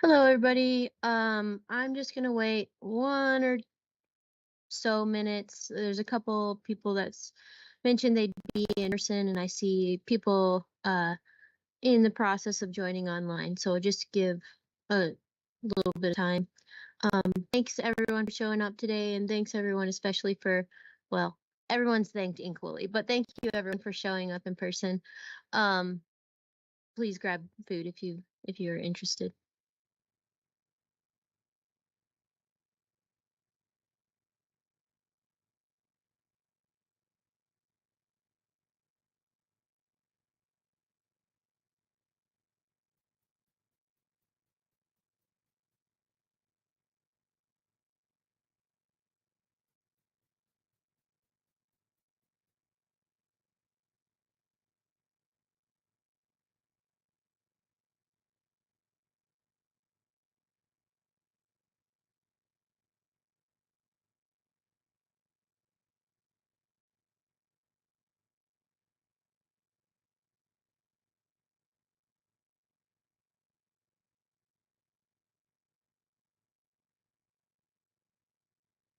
Hello, everybody. I'm just gonna wait 1 or so minutes. There's a couple people that's mentioned they'd be in person, and I see people in the process of joining online. So I'll just give a little bit of time. Thanks everyone for showing up today, and thanks everyone especially for, well, everyone's thanked equally, but thank you everyone for showing up in person. Please grab food if you're interested.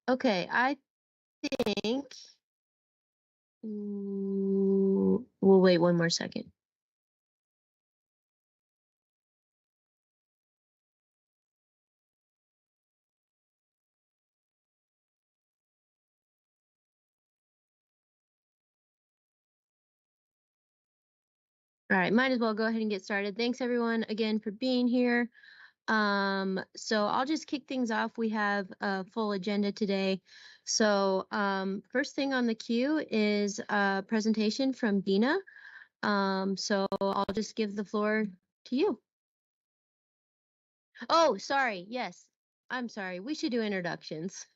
Okay, I think we'll wait one more second. All right, might as well go ahead and get started. Thanks everyone again for being here. So I'll just kick things off. We have a full agenda today. So first thing on the queue is a presentation from Dina. So I'll just give the floor to you. Oh, sorry. Yes, I'm sorry. We should do introductions.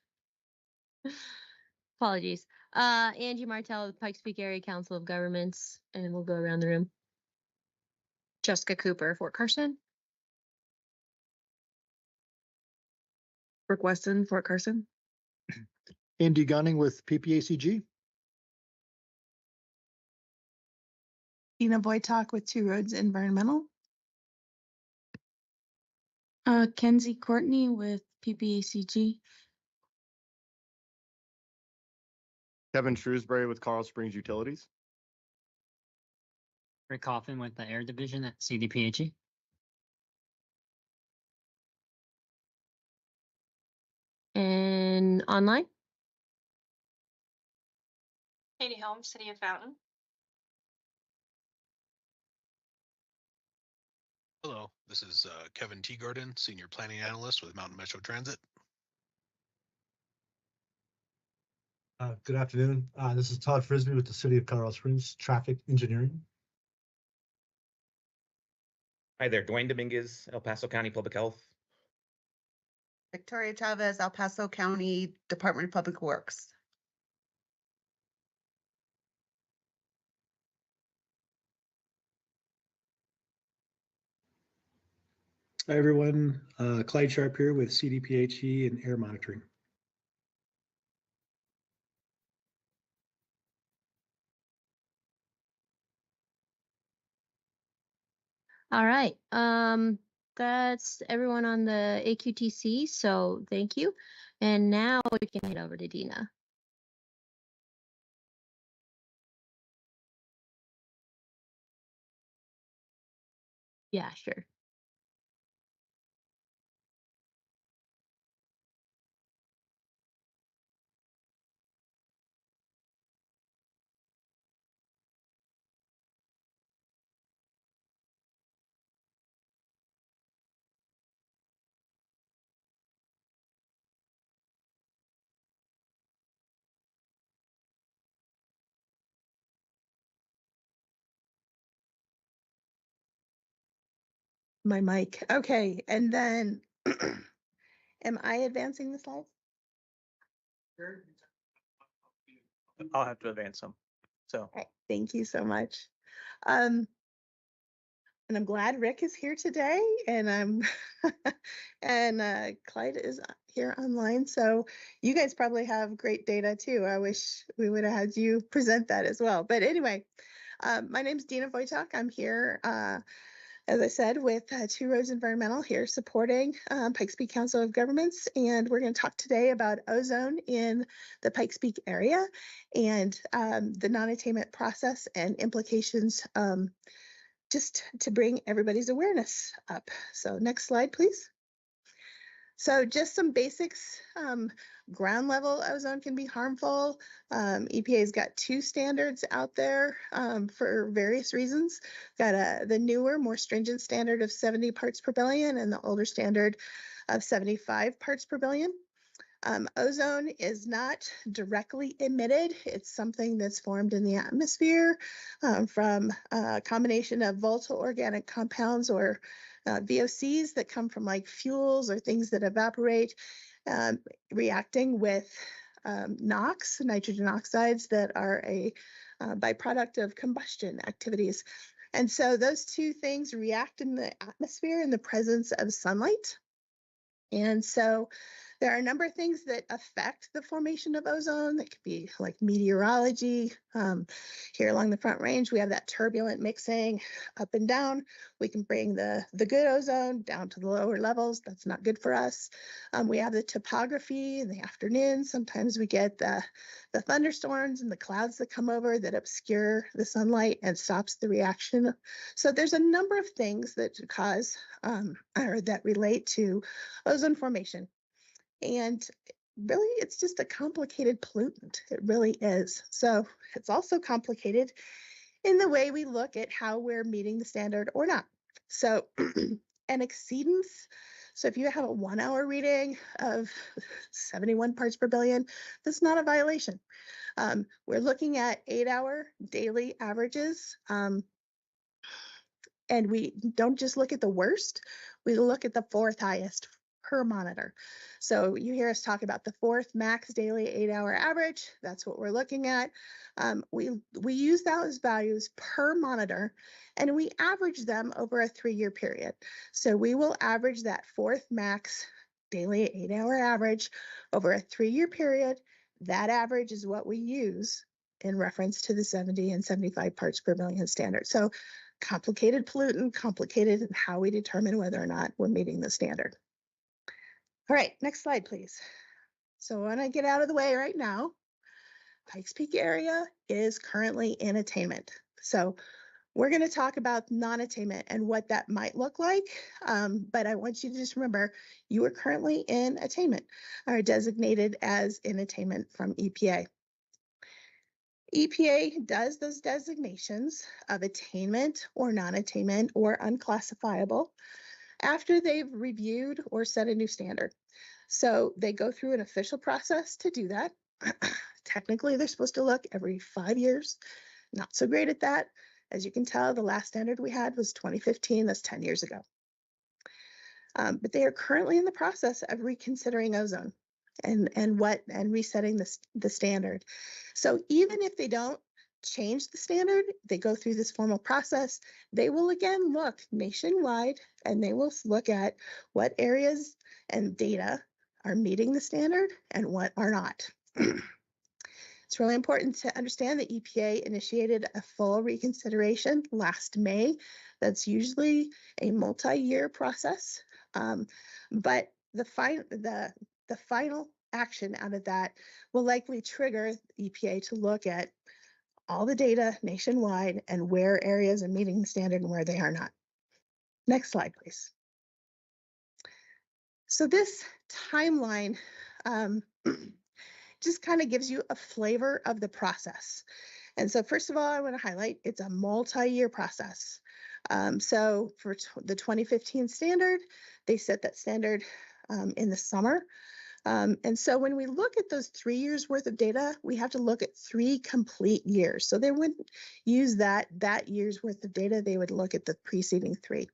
Apologies. Angie Martell of the Pikes Peak Area Council of Governments, and we'll go around the room. Jessica Cooper, Fort Carson. Brooke Weston, Fort Carson. Andy Gunning with PPACG. Dina Boytok with Two Roads Environmental. Kenzie Courtney with PPACG. Kevin Shrewsbury with Carl Springs Utilities. Rick Coffin with the Air Division at CDPHE. And online? Katie Holmes, City of Fountain. Hello, this is Kevin Teagarden, Senior Planning Analyst with Mountain Metro Transit. Good afternoon. This is Todd Frisbee with the City of Colorado Springs Traffic Engineering. Hi there, Dwayne Dominguez, El Paso County Public Health. Victoria Chavez, El Paso County Department of Public Works. Hi everyone, Clyde Sharp here with CDPHE and Air Monitoring. All right. That's everyone on the AQTC, so thank you. And now we can head over to Dina. Yeah, sure. My mic. Okay, and then am I advancing the slides? I'll have to advance them. So Okay, thank you so much. And I'm glad Rick is here today, and I'm and Clyde is here online. So you guys probably have great data too. I wish we would have had you present that as well. But anyway, my name is Dina Wojtak. I'm here as I said, with Two Roads Environmental here supporting Pikes Peak Council of Governments. And we're going to talk today about ozone in the Pikes Peak area and the non-attainment process and implications, just to bring everybody's awareness up. So next slide, please. So just some basics. Ground level ozone can be harmful. EPA's got two standards out there for various reasons. Got the newer, more stringent standard of 70 parts per billion and the older standard of 75 parts per billion. Ozone is not directly emitted. It's something that's formed in the atmosphere from a combination of volatile organic compounds or VOCs that come from like fuels or things that evaporate, reacting with NOx, nitrogen oxides, that are a byproduct of combustion activities. And so those two things react in the atmosphere in the presence of sunlight. And so there are a number of things that affect the formation of ozone. That could be like meteorology. Here along the Front Range, we have that turbulent mixing up and down. We can bring the good ozone down to the lower levels. That's not good for us. We have the topography in the afternoon. Sometimes we get the thunderstorms and the clouds that come over that obscure the sunlight and stops the reaction. So there's a number of things that cause or that relate to ozone formation. And really, it's just a complicated pollutant. It really is. So it's also complicated in the way we look at how we're meeting the standard or not. So an exceedance. So if you have a 1 hour reading of 71 parts per billion, that's not a violation. We're looking at 8 hour daily averages. And we don't just look at the worst, we look at the fourth highest per monitor. So you hear us talk about the fourth max daily 8 hour average. That's what we're looking at. We use those values per monitor and we average them over a 3-year period. So we will average that fourth max daily 8 hour average over a 3-year period. That average is what we use in reference to the 70 and 75 parts per billion standard. So complicated pollutant, complicated in how we determine whether or not we're meeting the standard. All right, next slide, please. So I want to get out of the way right now. Pikes Peak area is currently in attainment. So we're going to talk about non-attainment and what that might look like. But I want you to just remember, you are currently in attainment, or designated as in attainment from EPA. EPA does those designations of attainment or non-attainment or unclassifiable after they've reviewed or set a new standard. So they go through an official process to do that. Technically, they're supposed to look every 5 years. Not so great at that. As you can tell, the last standard we had was 2015. That's 10 years ago. But they are currently in the process of reconsidering ozone and resetting the standard. So even if they don't change the standard, they go through this formal process, they will again look nationwide and they will look at what areas and data are meeting the standard and what are not. It's really important to understand that EPA initiated a full reconsideration last May. That's usually a multi-year process, but the final action out of that will likely trigger EPA to look at all the data nationwide and where areas are meeting the standard and where they are not. Next slide, please. So this timeline just kind of gives you a flavor of the process. And so first of all, I want to highlight it's a multi-year process. So for the 2015 standard, they set that standard in the summer. And so when we look at those 3 years worth of data, we have to look at 3 complete years. So they wouldn't use that year's worth of data, they would look at the preceding 3.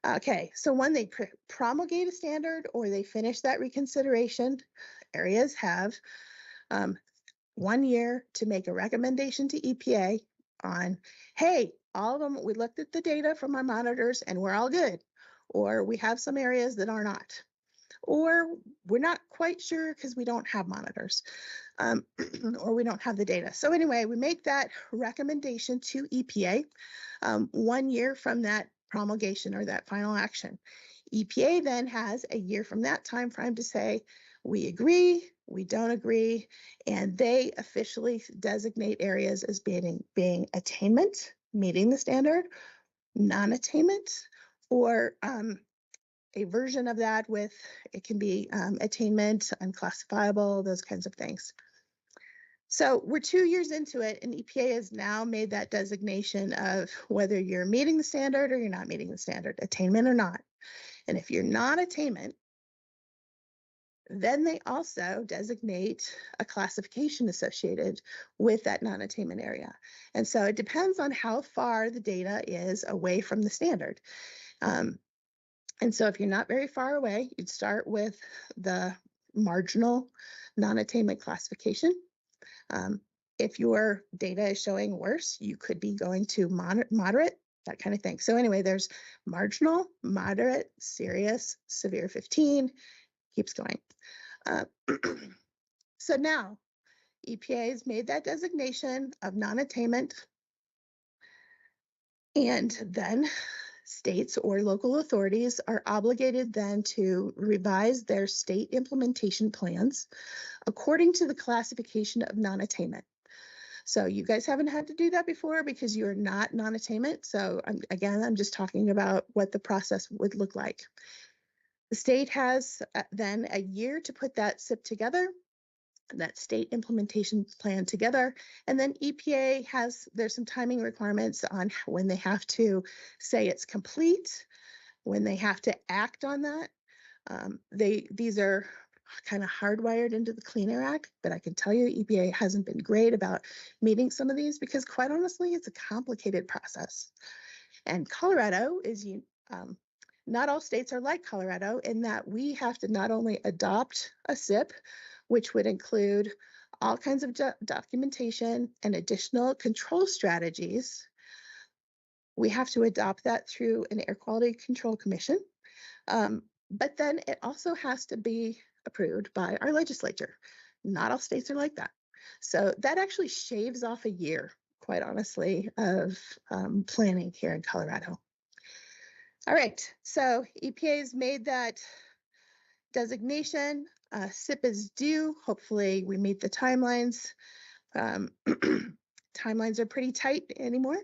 Okay, so when they promulgate a standard or they finish that reconsideration, areas have 1 year to make a recommendation to EPA on, hey, all of them, we looked at the data from our monitors and we're all good. Or we have some areas that are not. Or we're not quite sure because we don't have monitors or we don't have the data. So anyway, we make that recommendation to EPA 1 year from that promulgation or that final action. EPA then has a year from that time frame to say, we agree, we don't agree, and they officially designate areas as being attainment, meeting the standard, non-attainment, or a version of that with, it can be attainment, unclassifiable, those kinds of things. So we're 2 years into it, and EPA has now made that designation of whether you're meeting the standard or you're not meeting the standard, attainment or not. And if you're not attainment, then they also designate a classification associated with that non-attainment area. And so it depends on how far the data is away from the standard. And so if you're not very far away, you'd start with the marginal non-attainment classification. If your data is showing worse, you could be going to moderate, that kind of thing. So anyway, there's marginal, moderate, serious, severe 15, keeps going. So now EPA has made that designation of non-attainment, and then states or local authorities are obligated then to revise their state implementation plans according to the classification of non-attainment. So you guys haven't had to do that before because you're not non-attainment. So I'm just talking about what the process would look like. The state has then a year to put that SIP together, that state implementation plan together. And then EPA there's some timing requirements on when they have to say it's complete, when they have to act on that. These are kind of hardwired into the Clean Air Act, but I can tell you EPA hasn't been great about meeting some of these because quite honestly, it's a complicated process. And Colorado is, not all states are like Colorado in that we have to not only adopt a SIP, which would include all kinds of documentation and additional control strategies. We have to adopt that through an Air Quality Control Commission. But then it also has to be approved by our legislature. Not all states are like that. So that actually shaves off a year, quite honestly, of planning here in Colorado. All right, so EPA has made that designation. SIP is due. Hopefully we meet the timelines. Timelines are pretty tight anymore.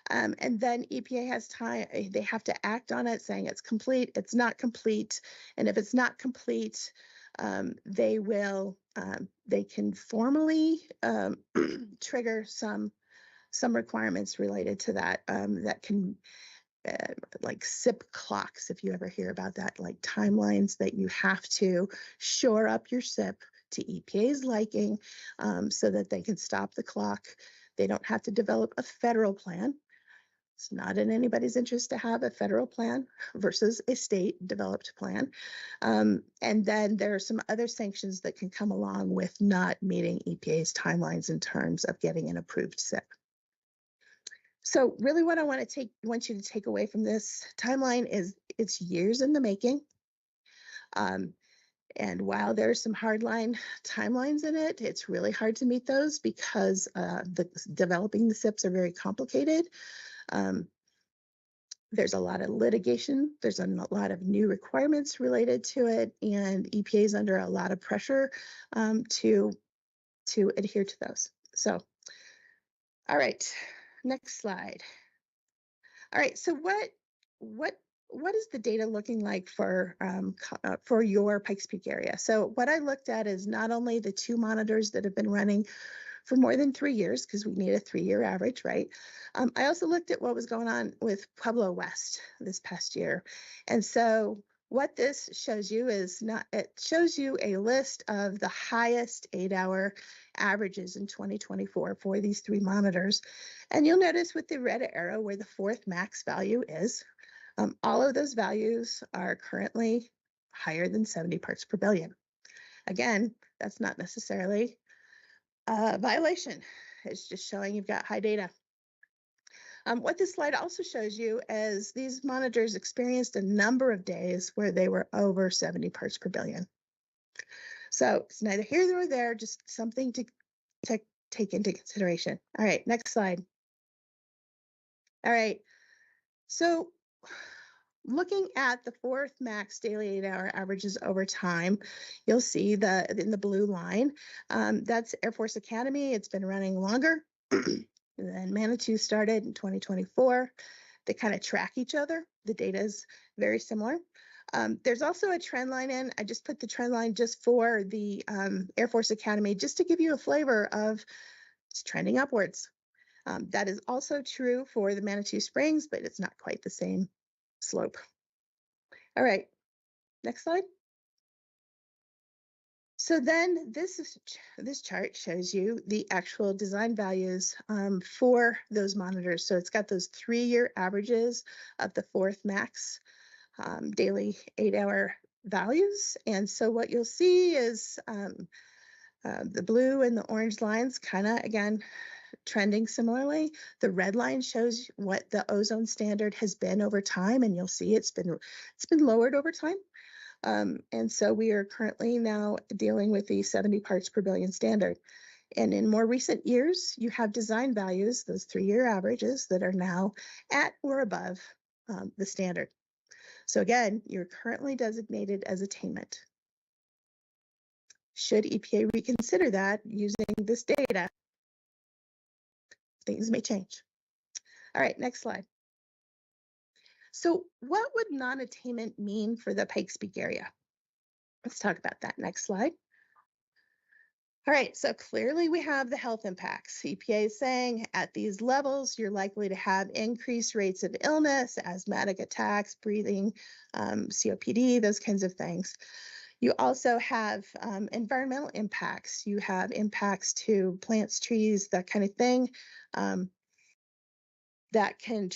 And then EPA has time, they have to act on it saying it's complete, it's not complete. And if it's not complete, they can formally trigger some requirements related to that, that can, like SIP clocks, if you ever hear about that, like timelines that you have to shore up your SIP to EPA's liking, so that they can stop the clock. They don't have to develop a federal plan. It's not in anybody's interest to have a federal plan versus a state developed plan. And then there are some other sanctions that can come along with not meeting EPA's timelines in terms of getting an approved SIP. So really what I want you to take away from this timeline is it's years in the making. And while there's some hardline timelines in it, it's really hard to meet those because developing the SIPs are very complicated. There's a lot of litigation. There's a lot of new requirements related to it, and EPA is under a lot of pressure to adhere to those. So, all right, next slide. All right, so what is the data looking like for your Pikes Peak area? So what I looked at is not only the 2 monitors that have been running for more than 3 years, because we need a 3-year average, right? I also looked at what was going on with Pueblo West this past year. And so what this shows you is it shows you a list of the highest 8-hour averages in 2024 for these 3 monitors. And you'll notice with the red arrow where the 4th max value is, all of those values are currently higher than 70 parts per billion. Again, that's not necessarily a violation. It's just showing you've got high data. What this slide also shows you is these monitors experienced a number of days where they were over 70 parts per billion. So it's neither here nor there, just something to take into consideration. All right, next slide. All right, so looking at the fourth max daily 8-hour averages over time, you'll see in the blue line, that's Air Force Academy. It's been running longer. And then Manitou started in 2024. They kind of track each other. The data is very similar. There's also a trend line in. I just put the trend line just for the Air Force Academy, just to give you a flavor of it's trending upwards. That is also true for the Manitou Springs, but it's not quite the same slope. All right, next slide. So then this chart shows you the actual design values for those monitors. So it's got those 3-year averages of the fourth max daily 8-hour values. And so what you'll see is the blue and the orange lines kind of, again, trending similarly. The red line shows what the ozone standard has been over time, and you'll see it's been lowered over time. And so we are currently now dealing with the 70 parts per billion standard. And in more recent years, you have design values, those 3-year averages, that are now at or above the standard. So again, you're currently designated as attainment. Should EPA reconsider that using this data, things may change. All right, next slide. So what would non-attainment mean for the Pikes Peak area? Let's talk about that. Next slide. All right, so clearly we have the health impacts. EPA is saying at these levels, you're likely to have increased rates of illness, asthmatic attacks, breathing, COPD, those kinds of things. You also have environmental impacts. You have impacts to plants, trees, that kind of thing. That can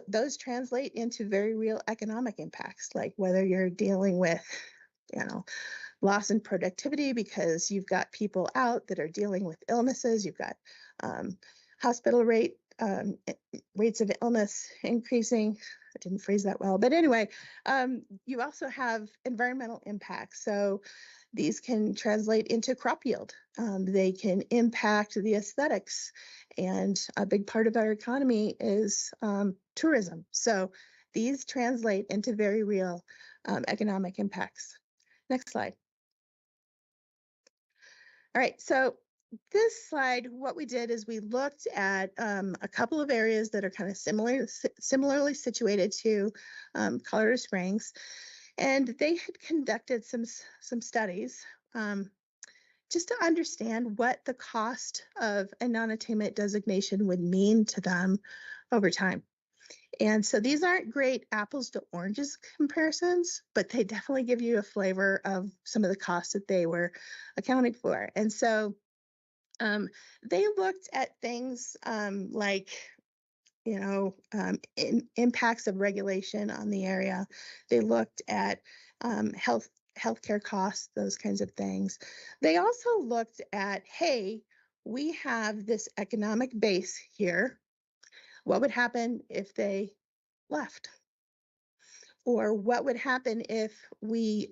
those translate into very real economic impacts, like whether you're dealing with, loss in productivity because you've got people out that are dealing with illnesses. You've got hospital rates of illness increasing. I didn't phrase that well, but anyway, you also have environmental impacts. So these can translate into crop yield. They can impact the aesthetics, and a big part of our economy is tourism. So these translate into very real economic impacts. Next slide. All right, so this slide, what we did is we looked at a couple of areas that are kind of similarly situated to Colorado Springs, and they had conducted some studies just to understand what the cost of a non-attainment designation would mean to them over time. And so these aren't great apples to oranges comparisons, but they definitely give you a flavor of some of the costs that they were accounting for. And so they looked at things like, impacts of regulation on the area. They looked at healthcare costs, those kinds of things. They also looked at, hey, we have this economic base here. What would happen if they left? Or what would happen if we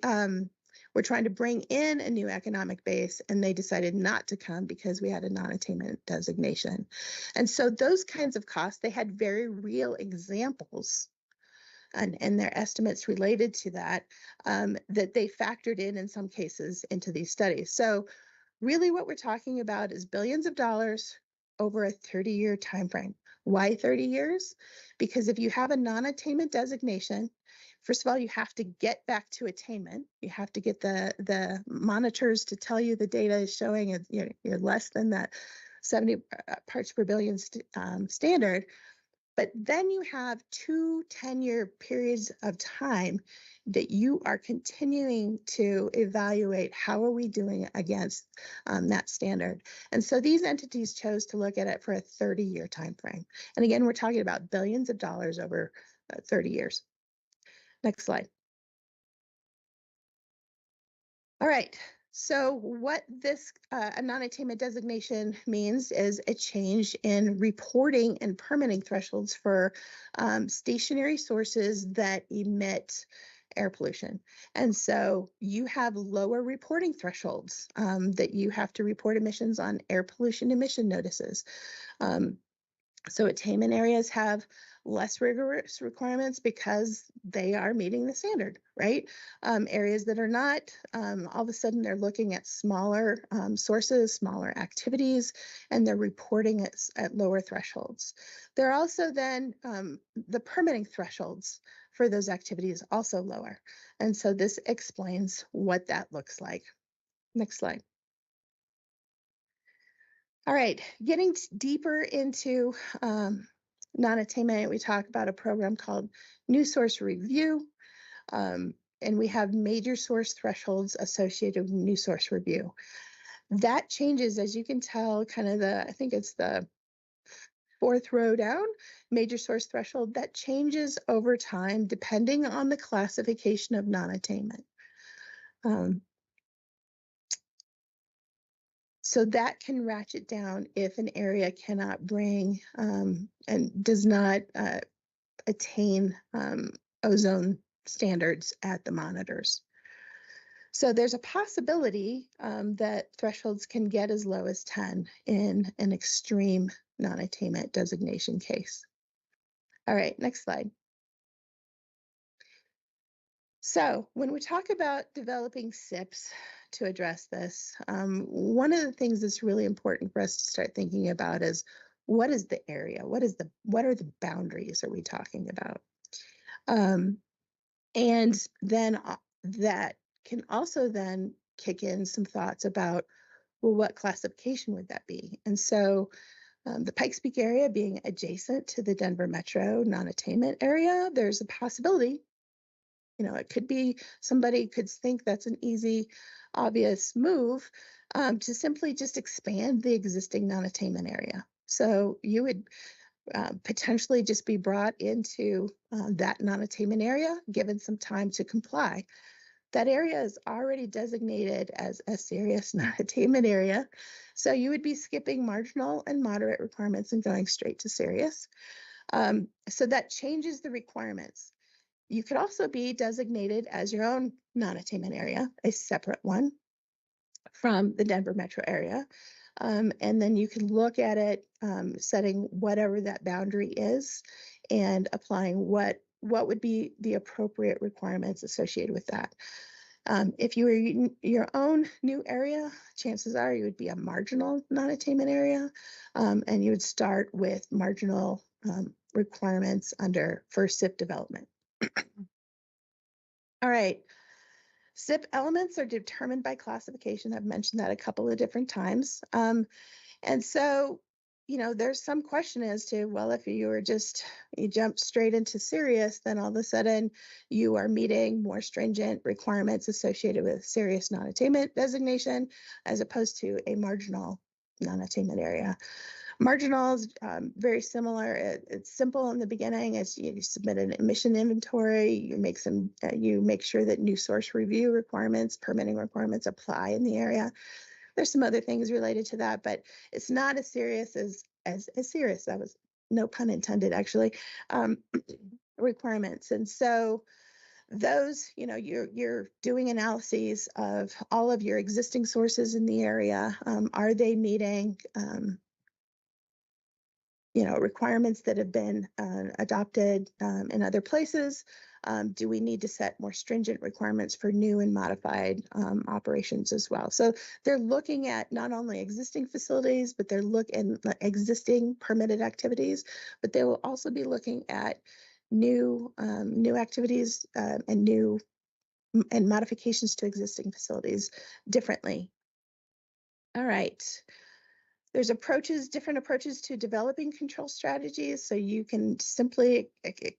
were trying to bring in a new economic base and they decided not to come because we had a non-attainment designation? And so those kinds of costs, they had very real examples and their estimates related to that, that they factored in some cases into these studies. So really what we're talking about is billions of dollars over a 30-year time frame. Why 30 years? Because if you have a non-attainment designation, first of all, you have to get back to attainment. You have to get the monitors to tell you the data is showing you're less than that 70 parts per billion standard. But then you have 2 10-year periods of time that you are continuing to evaluate how are we doing against that standard. And so these entities chose to look at it for a 30-year time frame. And again, we're talking about billions of dollars over 30 years. Next slide. All right. So what this non-attainment designation means is a change in reporting and permitting thresholds for stationary sources that emit air pollution. And so you have lower reporting thresholds that you have to report emissions on air pollution emission notices. So attainment areas have less rigorous requirements because they are meeting the standard, right? Areas that are not, all of a sudden they're looking at smaller sources, smaller activities, and they're reporting at lower thresholds. They're also then the permitting thresholds for those activities also lower. And so this explains what that looks like. Next slide. All right, getting deeper into non-attainment, we talk about a program called New Source Review, and we have major source thresholds associated with new source review. That changes, as you can tell, kind of I think it's the fourth row down, major source threshold, that changes over time depending on the classification of non-attainment. So that can ratchet down if an area cannot bring and does not attain ozone standards at the monitors. So there's a possibility that thresholds can get as low as 10 in an extreme non-attainment designation case. All right, next slide. So when we talk about developing SIPs to address this, one of the things that's really important for us to start thinking about is what is the area? What are the boundaries are we talking about? And then that can also then kick in some thoughts about, well, what classification would that be? And so the Pikes Peak area being adjacent to the Denver Metro non-attainment area, there's a possibility. It could be somebody could think that's an easy, obvious move to simply just expand the existing non-attainment area. So you would potentially just be brought into that non-attainment area, given some time to comply. That area is already designated as a serious non-attainment area. So you would be skipping marginal and moderate requirements and going straight to serious. So that changes the requirements. You could also be designated as your own non-attainment area, a separate one from the Denver metro area. And then you can look at it, setting whatever that boundary is and applying what would be the appropriate requirements associated with that. If you were your own new area, chances are you would be a marginal non-attainment area, and you would start with marginal requirements under first SIP development. All right. SIP elements are determined by classification. I've mentioned that a couple of different times. And so, there's some question as to, well, if you jump straight into serious, then all of a sudden you are meeting more stringent requirements associated with serious non-attainment designation, as opposed to a marginal non-attainment area. Marginal is very similar. It's simple in the beginning. As you submit an emission inventory, you make sure that new source review requirements, permitting requirements apply in the area. There's some other things related to that, but it's not as serious as serious. That was no pun intended, actually. Requirements, and so those, you're doing analyses of all of your existing sources in the area. Are they meeting requirements that have been adopted in other places? Do we need to set more stringent requirements for new and modified operations as well? So they're looking at not only existing facilities, but they're looking at existing permitted activities, but they will also be looking at new activities and modifications to existing facilities differently. All right. There's different approaches to developing control strategies. So you can simply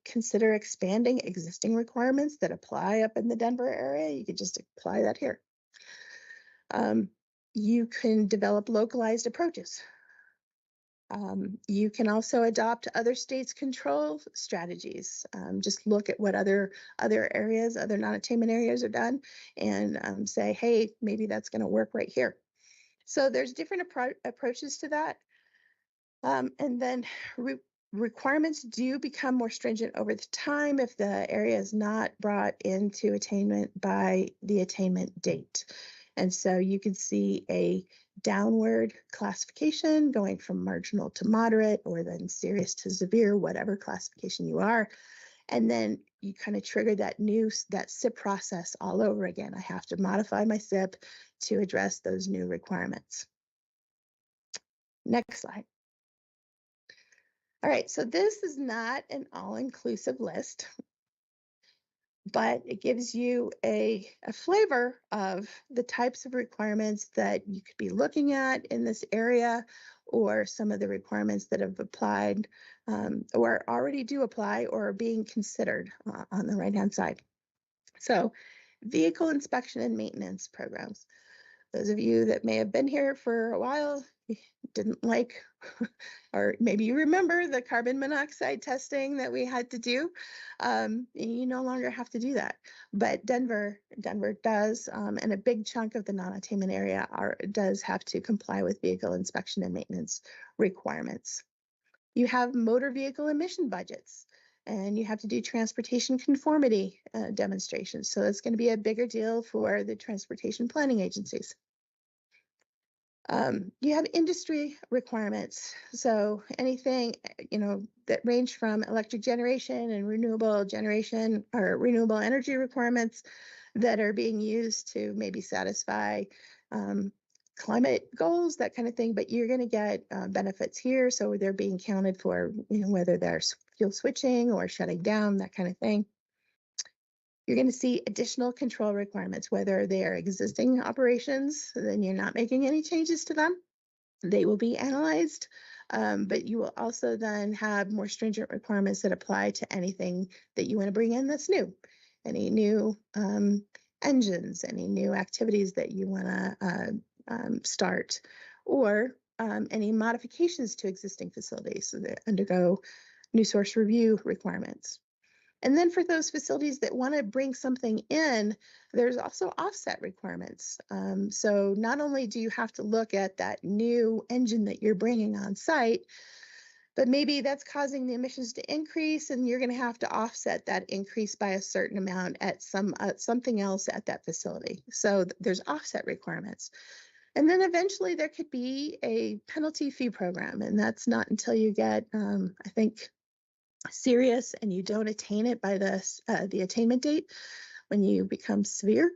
consider expanding existing requirements that apply up in the Denver area. You could just apply that here. You can develop localized approaches. You can also adopt other states' control strategies. Just look at what other areas, other non-attainment areas are done, and say, hey, maybe that's going to work right here. So there's different approaches to that. And then requirements do become more stringent over the time if the area is not brought into attainment by the attainment date. And so you can see a downward classification going from marginal to moderate, or then serious to severe, whatever classification you are. And then you kind of trigger that SIP process all over again. I have to modify my SIP to address those new requirements. Next slide. All right, so this is not an all-inclusive list, but it gives you a flavor of the types of requirements that you could be looking at in this area, or some of the requirements that have applied or already do apply or are being considered on the right-hand side. So vehicle inspection and maintenance programs. Those of you that may have been here for a while didn't like, or maybe you remember the carbon monoxide testing that we had to do. You no longer have to do that. But Denver does, and a big chunk of the non-attainment area does have to comply with vehicle inspection and maintenance requirements. You have motor vehicle emission budgets, and you have to do transportation conformity demonstrations. So it's going to be a bigger deal for the transportation planning agencies. You have industry requirements. So anything, that range from electric generation and renewable generation or renewable energy requirements that are being used to maybe satisfy climate goals, that kind of thing. But you're going to get benefits here. So they're being counted for, whether they're fuel switching or shutting down, that kind of thing. You're going to see additional control requirements, whether they are existing operations, then you're not making any changes to them. They will be analyzed, but you will also then have more stringent requirements that apply to anything that you want to bring in that's new. Any new engines, any new activities that you want to start, or any modifications to existing facilities, so they undergo new source review requirements. And then for those facilities that want to bring something in, there's also offset requirements. So not only do you have to look at that new engine that you're bringing on site, but maybe that's causing the emissions to increase, and you're going to have to offset that increase by a certain amount at something else at that facility. So there's offset requirements. And then eventually there could be a penalty fee program, and that's not until you get, I think, serious and you don't attain it by the attainment date, when you become severe.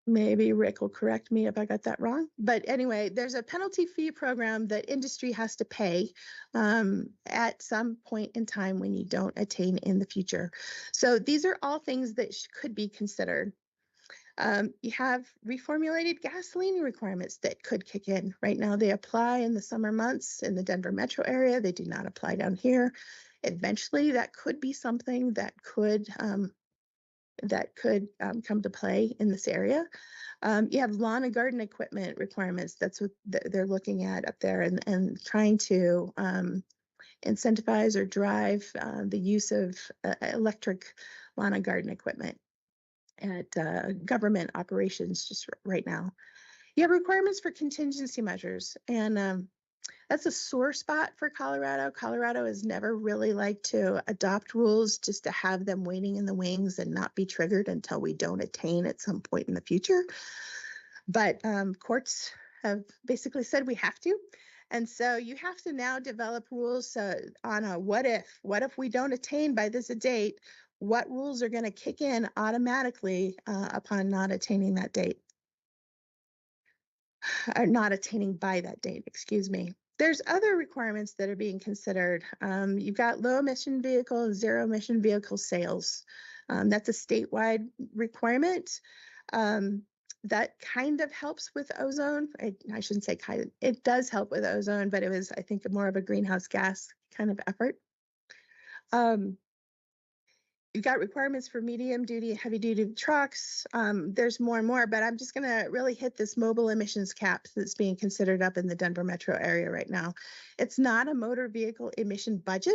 Maybe Rick will correct me if I got that wrong. But anyway, there's a penalty fee program that industry has to pay at some point in time when you don't attain in the future. So these are all things that could be considered. You have reformulated gasoline requirements that could kick in. Right now, they apply in the summer months in the Denver metro area. They do not apply down here. Eventually, that could be something that could come to play in this area. You have lawn and garden equipment requirements. That's what they're looking at up there, and trying to incentivize or drive the use of electric lawn and garden equipment at government operations just right now. You have requirements for contingency measures, and that's a sore spot for Colorado. Colorado has never really liked to adopt rules just to have them waiting in the wings and not be triggered until we don't attain at some point in the future. But courts have basically said we have to. And so you have to now develop rules on a what if we don't attain by this date, what rules are going to kick in automatically upon not attaining that date, or not attaining by that date, excuse me. There's other requirements that are being considered. You've got low emission vehicle, zero emission vehicle sales. That's a statewide requirement. That kind of helps with ozone. I shouldn't say kind of, it does help with ozone, but it was, I think, more of a greenhouse gas kind of effort. You've got requirements for medium duty and heavy duty trucks. There's more and more, but I'm just going to really hit this mobile emissions cap that's being considered up in the Denver metro area right now. It's not a motor vehicle emission budget.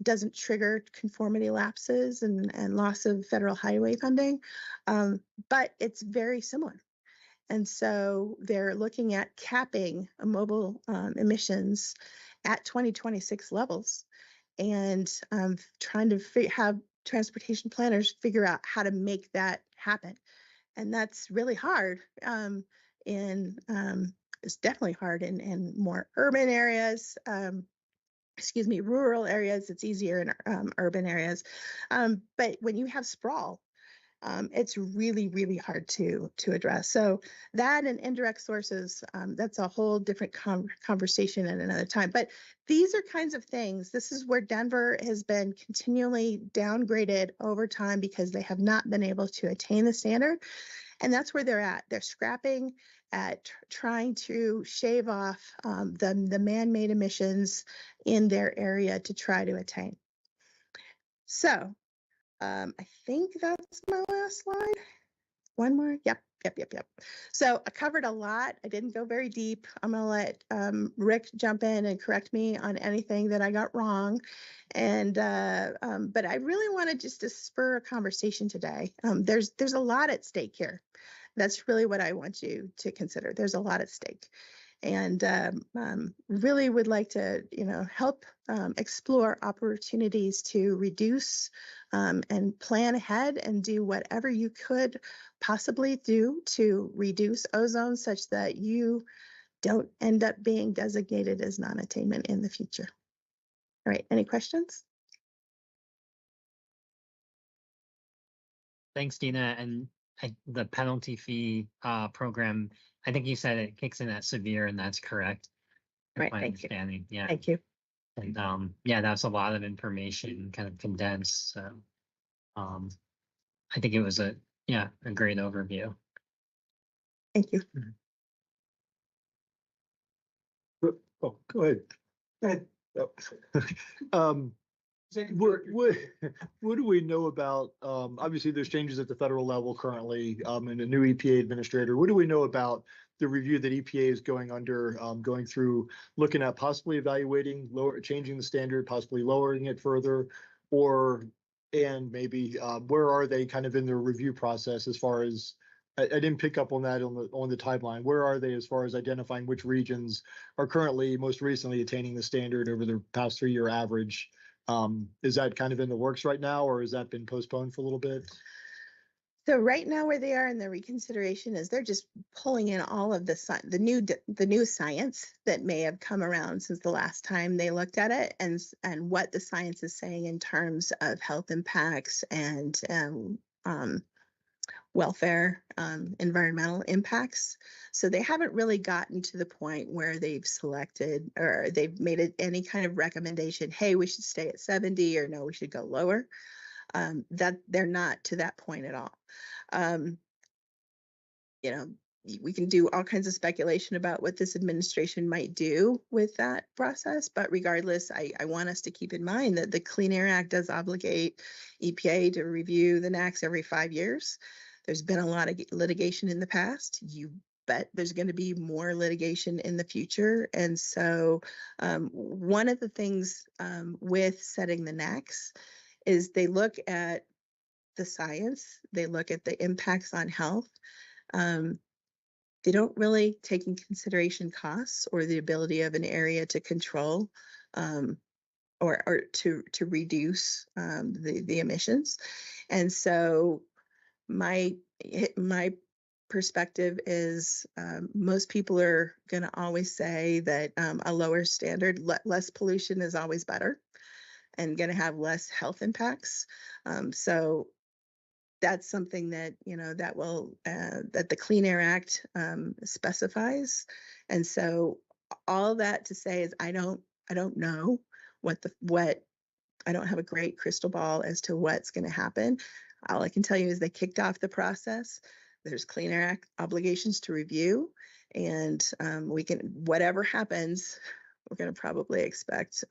It doesn't trigger conformity lapses and loss of federal highway funding, but it's very similar. And so they're looking at capping mobile emissions at 2026 levels, and trying to have transportation planners figure out how to make that happen. And that's really hard. It's definitely hard in more urban areas. Excuse me, rural areas. It's easier in urban areas. But when you have sprawl, it's really, really hard to address. So that and indirect sources, that's a whole different conversation at another time. But these are kinds of things. This is where Denver has been continually downgraded over time because they have not been able to attain the standard. And that's where they're at. They're scrapping at trying to shave off the man-made emissions in their area to try to attain. So I think that's my last slide. One more. Yep. So I covered a lot. I didn't go very deep. I'm going to let Rick jump in and correct me on anything that I got wrong. And but I really wanted just to spur a conversation today. There's a lot at stake here. That's really what I want you to consider. There's a lot at stake. And really would like to, help explore opportunities to reduce and plan ahead and do whatever you could possibly do to reduce ozone such that you don't end up being designated as non-attainment in the future. All right, any questions? Thanks, Dina. And the penalty fee program, I think you said it kicks in at severe, and that's correct. Right, My thank you. understanding. Yeah. Thank you. And yeah, that's a lot of information kind of condensed. So I think it was a great overview. Thank you. Oh, go ahead. Go ahead. What do we know about, obviously there's changes at the federal level currently, and a new EPA administrator. What do we know about the review that EPA is going through, looking at possibly evaluating, changing the standard, possibly lowering it further, and maybe where are they kind of in their review process as far as, I didn't pick up on that on the timeline. Where are they as far as identifying which regions are currently most recently attaining the standard over the past 3-year average? Is that kind of in the works right now, or has that been postponed for a little bit? So right now where they are in the reconsideration is they're just pulling in all of the new science that may have come around since the last time they looked at it, and what the science is saying in terms of health impacts and welfare, environmental impacts. So they haven't really gotten to the point where they've selected or they've made any kind of recommendation, hey, we should stay at 70 or no, we should go lower. That they're not to that point at all. We can do all kinds of speculation about what this administration might do with that process, but regardless, I want us to keep in mind that the Clean Air Act does obligate EPA to review the NAAQS every 5 years. There's been a lot of litigation in the past. You bet there's going to be more litigation in the future. And so one of the things with setting the NAAQS is they look at the science, they look at the impacts on health. They don't really take in consideration costs or the ability of an area to control or to reduce the emissions. And so my perspective is most people are going to always say that a lower standard, less pollution is always better and going to have less health impacts. So that's something that that the Clean Air Act specifies. And so all that to say is I don't know what I don't have a great crystal ball as to what's going to happen. All I can tell you is they kicked off the process. There's Clean Air Act obligations to review, and whatever happens, we're going to probably expect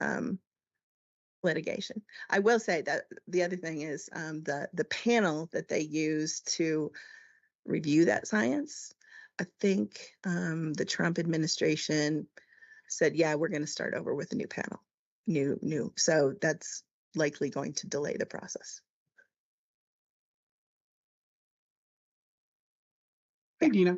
litigation. I will say that the other thing is the panel that they use to review that science. I think the Trump administration said, yeah, we're going to start over with a new panel, new. So that's likely going to delay the process. Hey, Dina.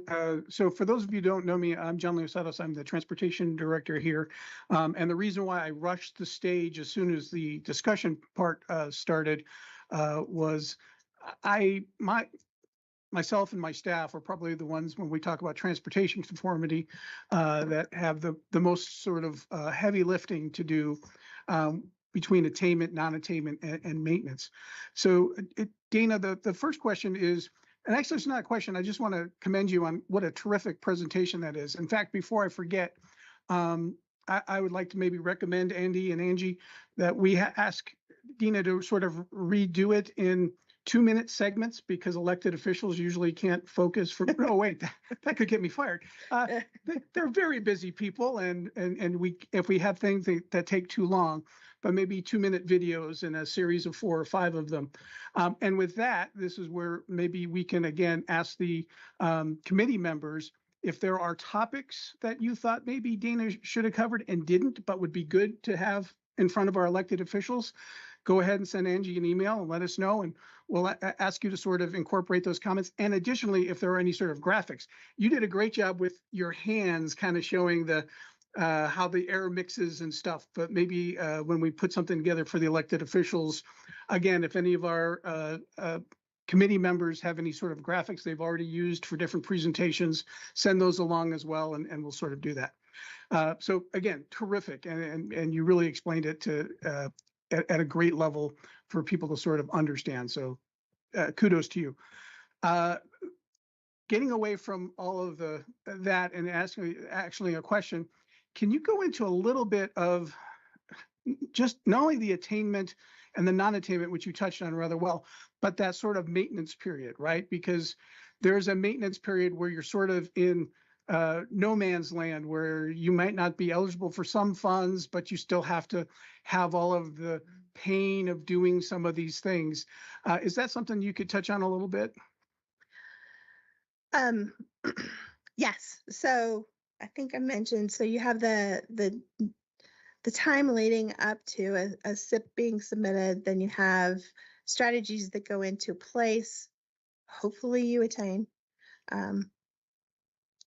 So for those of you who don't know me, I'm John Leosados. I'm the transportation director here. And the reason why I rushed the stage as soon as the discussion part started was my myself and my staff are probably the ones when we talk about transportation conformity that have the most sort of heavy lifting to do between attainment, non-attainment, and maintenance. So Dana, the first question is, and actually it's not a question, I just want to commend you on what a terrific presentation that is. In fact, before I forget, I would like to maybe recommend Andy and Angie that we ask Dina to sort of redo it in 2-minute segments because elected officials usually can't focus for, oh wait, that could get me fired. They're very busy people and if we have things that take too long, but maybe 2-minute videos in a series of 4 or 5 of them. And with that, this is where maybe we can again ask the committee members if there are topics that you thought maybe Dana should have covered and didn't, but would be good to have in front of our elected officials. Go ahead and send Angie an email and let us know, and we'll ask you to sort of incorporate those comments. And additionally, if there are any sort of graphics, you did a great job with your hands kind of showing the how the air mixes and stuff, but maybe when we put something together for the elected officials, again, if any of our committee members have any sort of graphics they've already used for different presentations, send those along as well, and we'll sort of do that. So again, terrific, and you really explained it to at a great level for people to sort of understand. So kudos to you. Getting away from all of that and asking actually a question, can you go into a little bit of just not only the attainment and the non-attainment, which you touched on rather well, but that sort of maintenance period, right? Because there's a maintenance period where you're sort of in no man's land, where you might not be eligible for some funds, but you still have to have all of the pain of doing some of these things. Is that something you could touch on a little bit? Yes. So I think I mentioned, so you have the time leading up to a SIP being submitted, then you have strategies that go into place. Hopefully you attain.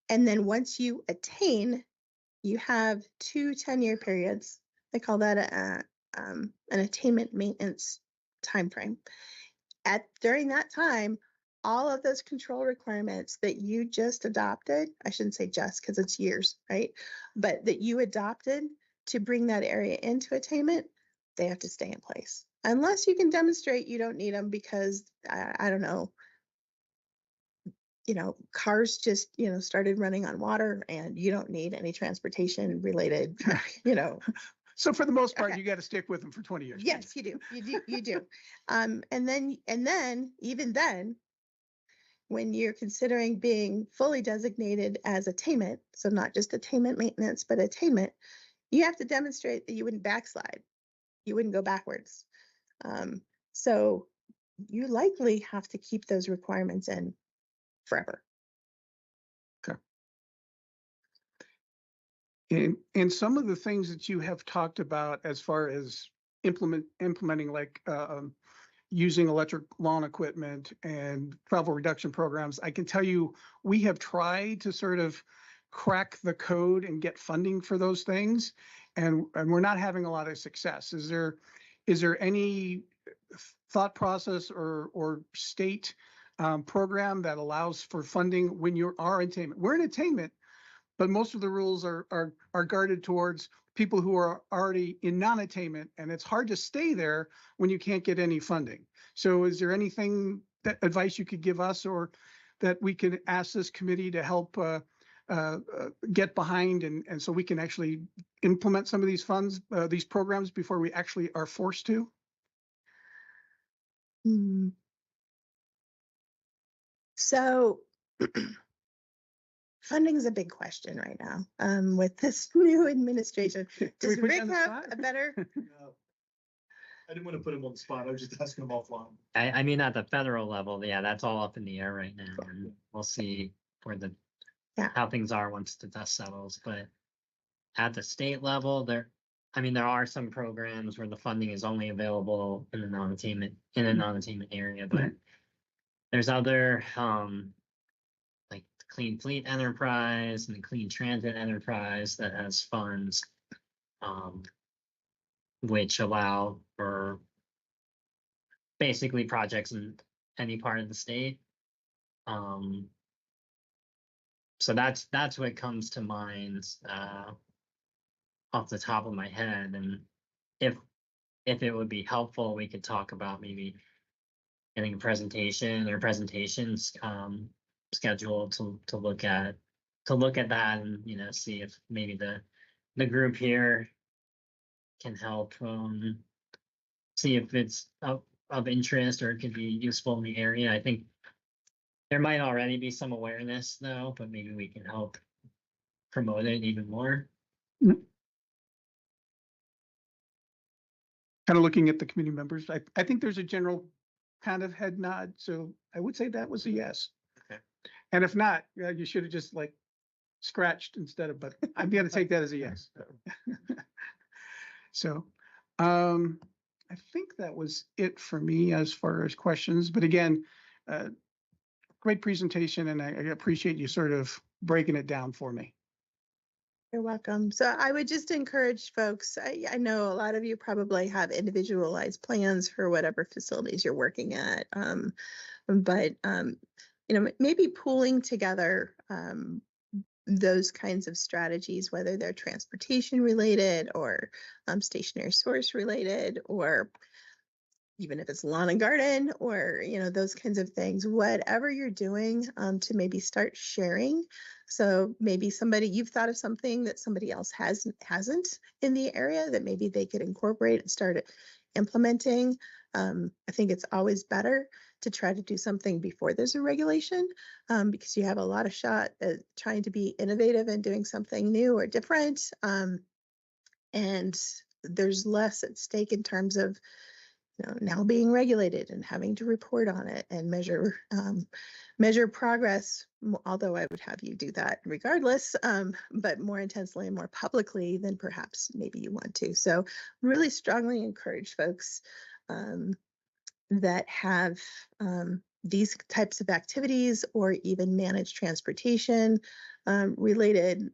And then once you attain, you have 2 10-year periods. They call that an attainment maintenance timeframe. During that time, all of those control requirements that you just adopted, I shouldn't say just because it's years, right? But that you adopted to bring that area into attainment, they have to stay in place. Unless you can demonstrate you don't need them because, I don't know, cars just, started running on water and you don't need any transportation related, So for the most part, you got to stick with them for 20 years. Yes, you do. You do. And then even then, when you're considering being fully designated as attainment, so not just attainment maintenance, but attainment, you have to demonstrate that you wouldn't backslide. You wouldn't go backwards. So you likely have to keep those requirements in forever. Okay. And some of the things that you have talked about as far as implementing like using electric lawn equipment and travel reduction programs, I can tell you we have tried to sort of crack the code and get funding for those things, and we're not having a lot of success. Is there any thought process or state program that allows for funding when you are in attainment? We're in attainment, but most of the rules are guarded towards people who are already in non-attainment, and it's hard to stay there when you can't get any funding. So is there anything advice you could give us, or that we can ask this committee to help get behind, and so we can actually implement some of these funds, these programs before we actually are forced to? So funding is a big question right now with this new administration. Does Rick have a better? No. I didn't want to put him on the spot. I was just asking him offline. I mean, at the federal level, yeah, that's all up in the air right now, and we'll see where how things are once the dust settles. But at the state level, there are some programs where the funding is only available in the non-attainment area, but there's other like the Clean Fleet Enterprise and the Clean Transit Enterprise that has funds which allow for basically projects in any part of the state. So that's what comes to mind off the top of my head. And if it would be helpful, we could talk about maybe getting a presentation or presentations scheduled to look at that, and see if maybe the group here can help see if it's of interest or it could be useful in the area. I think there might already be some awareness though, but maybe we can help promote it even more. Kind of looking at the committee members, I think there's a general kind of head nod, so I would say that was a yes. Okay. And if not, you should have just like scratched instead of, but I'm gonna take that as a yes. So, I think that was it for me as far as questions, but again, great presentation, and I appreciate you sort of breaking it down for me. You're welcome. So I would just encourage folks, I know a lot of you probably have individualized plans for whatever facilities you're working at. But maybe pooling together those kinds of strategies, whether they're transportation related or stationary source related, or even if it's lawn and garden, or those kinds of things, whatever you're doing, to maybe start sharing. So maybe you've thought of something that somebody else hasn't in the area that maybe they could incorporate and start implementing. I think it's always better to try to do something before there's a regulation, because you have a lot of shot at trying to be innovative and doing something new or different. And there's less at stake in terms of now being regulated and having to report on it and measure progress, although I would have you do that regardless, but more intensely and more publicly than perhaps maybe you want to. So really strongly encourage folks that have these types of activities or even managed transportation related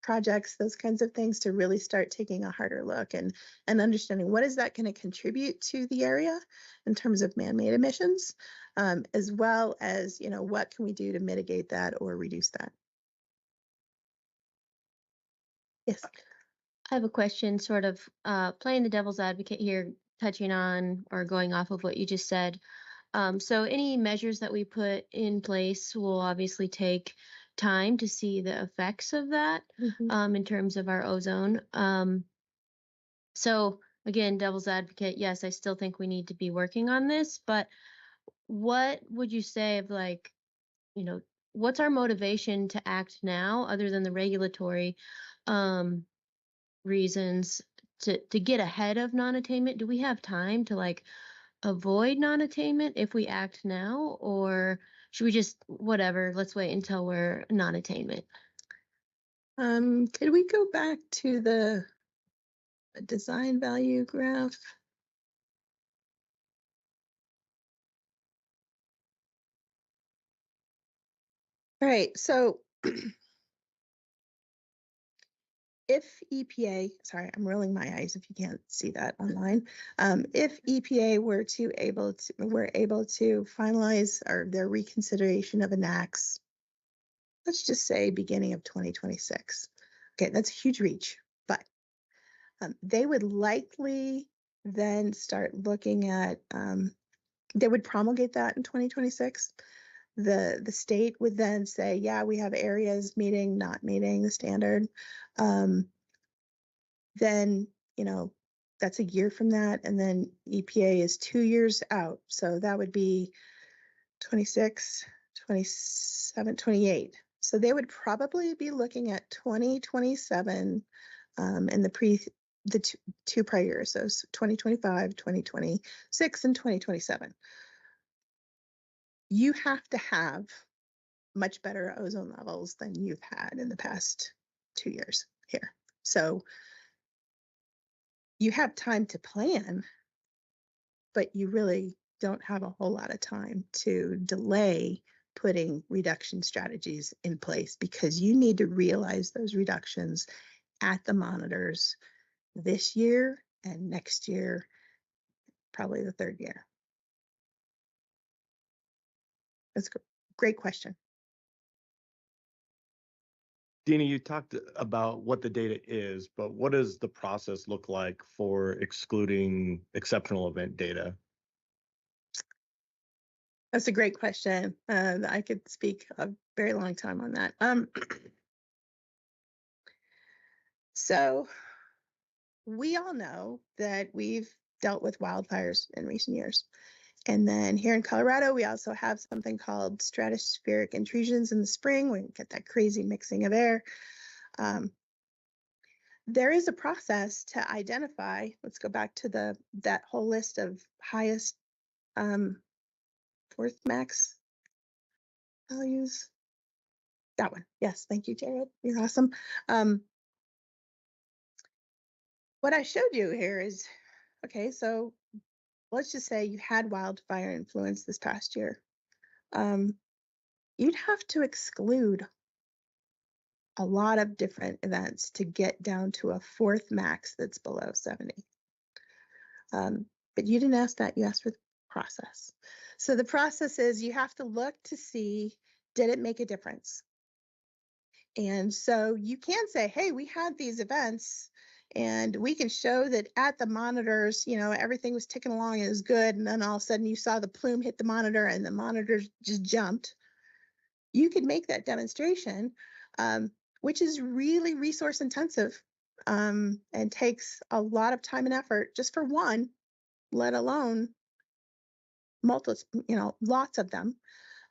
projects, those kinds of things, to really start taking a harder look and understanding what is that going to contribute to the area in terms of man-made emissions, as well as, what can we do to mitigate that or reduce that? Yes. I have a question, sort of playing the devil's advocate here, touching on or going off of what you just said. So any measures that we put in place will obviously take time to see the effects of that, in terms of our ozone. So again, devil's advocate, yes, I still think we need to be working on this, but what would you say of what's our motivation to act now other than the regulatory reasons to get ahead of non-attainment? Do we have time to avoid non-attainment if we act now, or should we just whatever, let's wait until we're non-attainment? Could we go back to the design value graph? All right, so if EPA, sorry, I'm rolling my eyes if you can't see that online. If EPA were able to finalize their reconsideration of NAAQS, let's just say beginning of 2026. Okay, that's a huge reach, but they would likely then start looking at, they would promulgate that in 2026. The state would then say, yeah, we have areas meeting, not meeting the standard. Then, that's a year from that. And then EPA is 2 years out. So that would be 26, 27, 28. So they would probably be looking at 2027 in the two prior years, so 2025, 2026, and 2027. You have to have much better ozone levels than you've had in the past 2 years here. So you have time to plan, but you really don't have a whole lot of time to delay putting reduction strategies in place, because you need to realize those reductions at the monitors this year and next year, probably the third year. That's great question. Dina, you talked about what the data is, but what does the process look like for excluding exceptional event data? That's a great question. I could speak a very long time on that. So we all know that we've dealt with wildfires in recent years. And then here in Colorado, we also have something called stratospheric intrusions in the spring. We get that crazy mixing of air. There is a process to identify, let's go back to that whole list of highest fourth max values. That one. Yes, thank you, Jared. You're awesome. What I showed you here is, okay, so let's just say you had wildfire influence this past year. You'd have to exclude a lot of different events to get down to a fourth max that's below 70. But you didn't ask that, you asked for the process. So the process is you have to look to see, did it make a difference? And so you can say, hey, we had these events and we can show that at the monitors, everything was ticking along, it was good. And then all of a sudden you saw the plume hit the monitor and the monitors just jumped. You could make that demonstration, which is really resource intensive and takes a lot of time and effort just for one, let alone lots of them.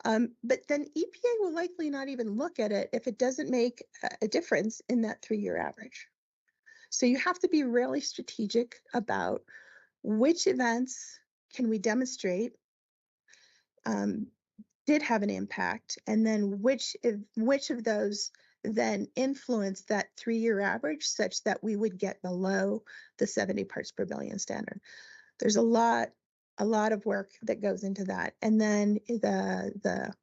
But then EPA will likely not even look at it if it doesn't make a difference in that 3-year average. So you have to be really strategic about which events can we demonstrate did have an impact, and then which of those then influence that 3-year average such that we would get below the 70 parts per billion standard. There's a lot of work that goes into that. And then the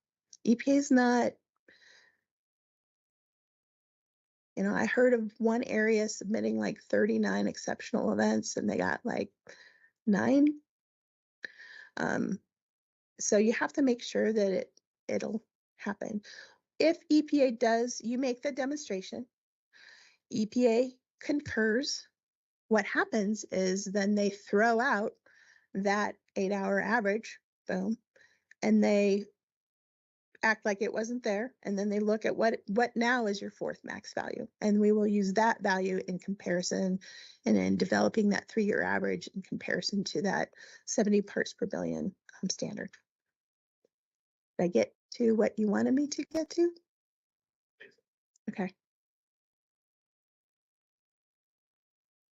EPA is not, I heard of one area submitting like 39 exceptional events and they got like 9. So you have to make sure that it'll happen. If EPA does, you make the demonstration, EPA concurs, what happens is then they throw out that 8-hour average, boom, and they act like it wasn't there. And then they look at what now is your fourth max value. And we will use that value in comparison and in developing that 3-year average in comparison to that 70 parts per billion standard. Did I get to what you wanted me to get to? Okay.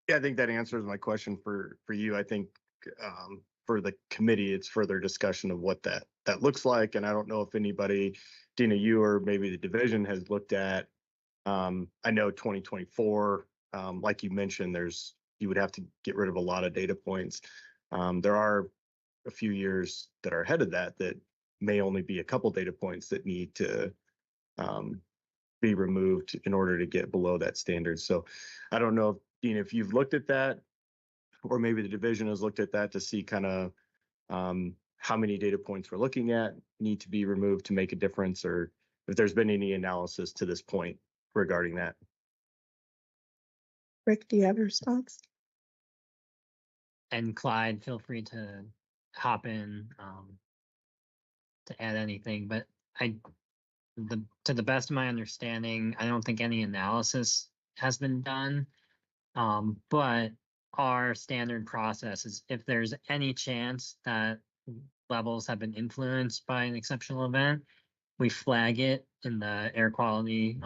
Yeah, I think that answers my question for you. I think for the committee, it's further discussion of what that looks like. And I don't know if anybody, Dina, you or maybe the division has looked at, I know 2024, like you mentioned, you would have to get rid of a lot of data points. There are a few years that are ahead of that may only be a couple data points that need to be removed in order to get below that standard. So I don't know, Dean, if you've looked at that, or maybe the division has looked at that to see kind of how many data points we're looking at need to be removed to make a difference, or if there's been any analysis to this point regarding that. Rick, do you have a response? And Clyde, feel free to hop in to add anything, but to the best of my understanding, I don't think any analysis has been done. But our standard process is if there's any chance that levels have been influenced by an exceptional event, we flag it in the air quality